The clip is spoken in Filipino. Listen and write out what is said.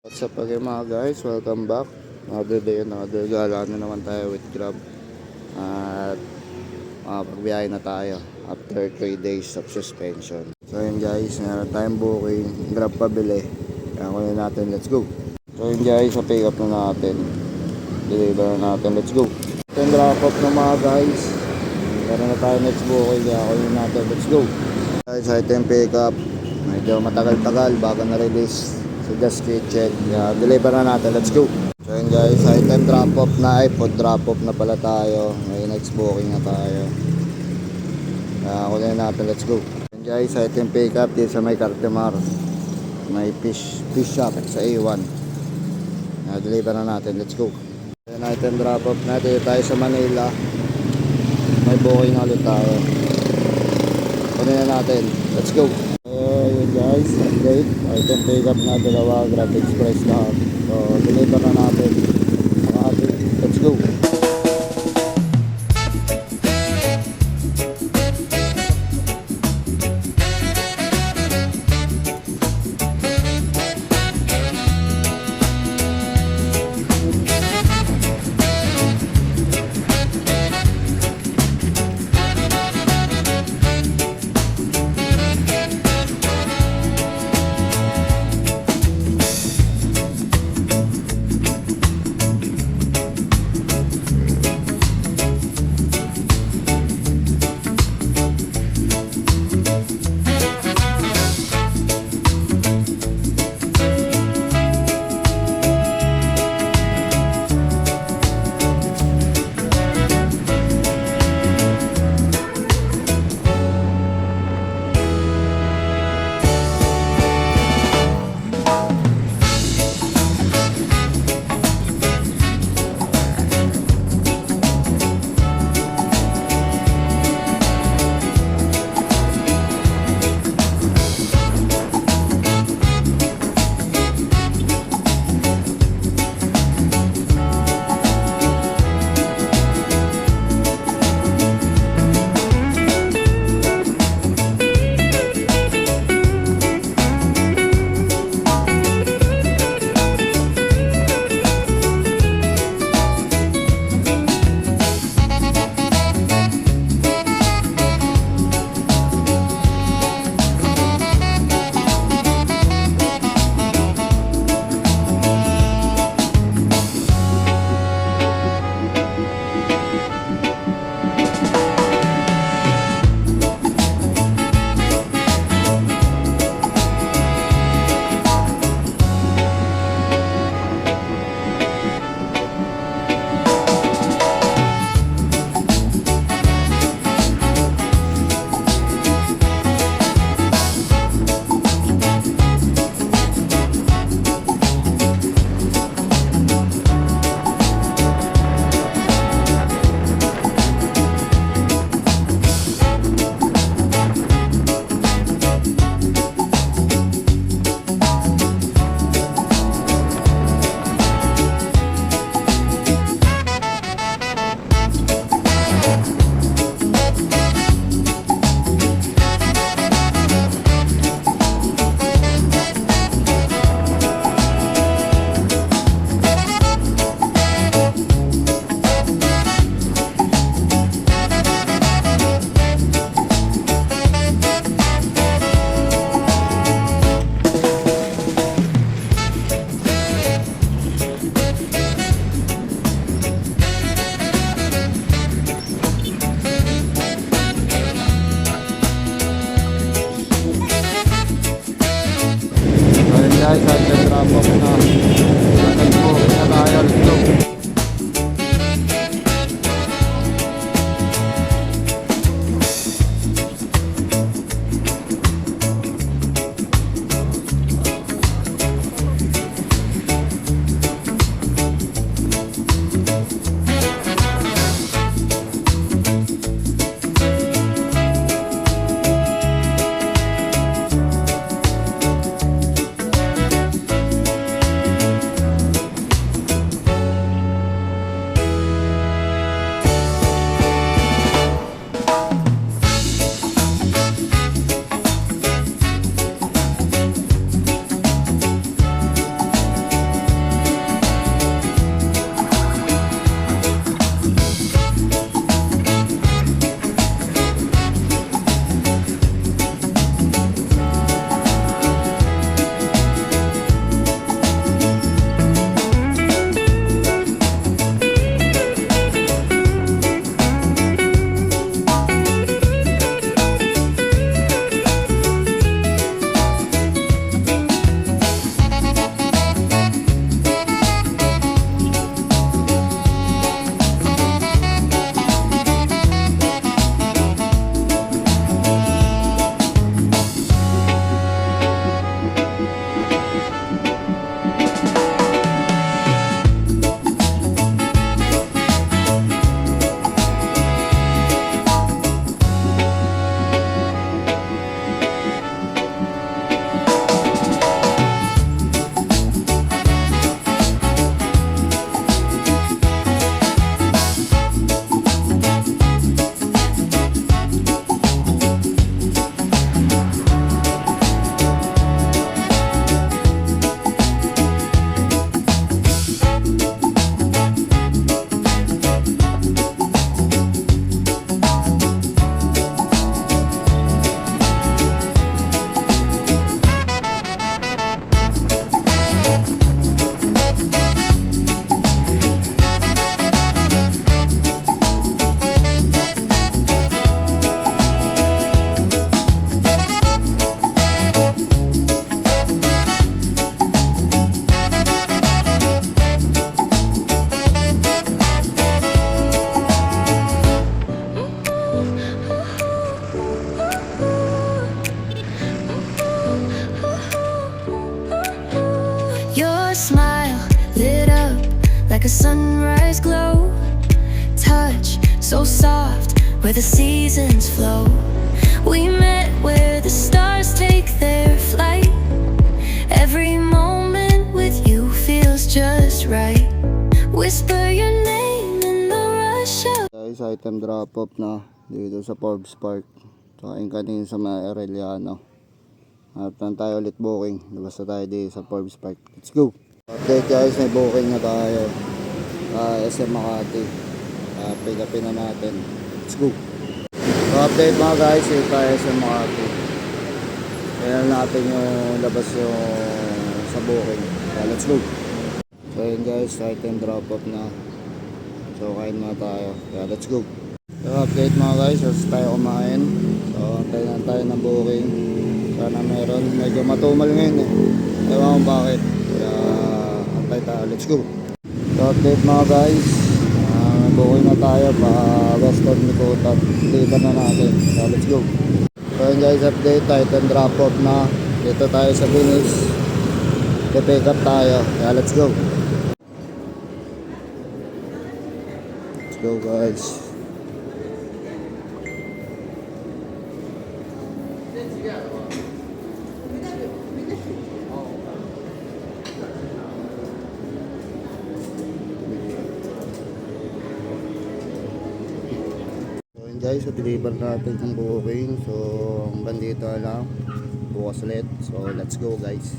What's up again mga guys, welcome back. Another day, another gala na naman tayo with Grab. At makapagbiyahe na tayo after 3 days of suspension. So yun guys, meron tayong booking, Grab pabili. Kaya kunin natin, let's go. So yun guys, sa pick up na natin, deliver na natin, let's go. Ito yung drop off na mga guys. Meron na tayo next booking, kaya kunin natin, let's go. Guys, ito yung pick up. Medyo matagal-tagal bago na-release. So just kitchen, deliver na natin, let's go. So yun guys, item drop off na, iPod drop off na pala tayo. May next booking na tayo. Kunin natin, let's go. Yun guys, item pick up dito sa may Cartemar. May fish shop sa A1. Deliver na natin, let's go. Yun, item drop off na, dito tayo sa Manila. May booking na ulit tayo. Kunin na natin, let's go. Yun guys, update. Item pick up na dalawa, Grab Express lahat. So, deliver na natin ang ating, let's go. Guys, item drop off na. Let's go, let's go. like a sunrise glow. Touch so soft where the seasons flow. We met where the stars take their flight. Every moment with you feels just right. Whisper your name in the rush of Guys, item drop off na dito sa Forbes Park. Kain kanina sa mga Arellano. At tayo ulit booking. Labas na tayo dito sa Forbes Park. Let's go! Update guys, may booking na tayo. SM Makati. Pick upin na natin. Let's go! So update mga guys, dito tayo sa Makati. Kaya natin yung labas yung sa booking. Let's go! So yun guys, item drop off na. So kain na tayo. Let's go! So update mga guys, as tayo kumain. So antay na tayo ng booking. Sana meron, medyo matumal ngayon eh. Ewan ko bakit. Kaya antay tayo, let's go. So update mga guys, booking na tayo pa Western Mikutat. Dito na natin. So let's go. So yun guys, update, item drop off na. Dito tayo sa Venice. Pick up tayo. Kaya let's go. Let's go guys. Guys, so deliver natin yung booking. So hanggang dito lang, bukas ulit. So let's go guys.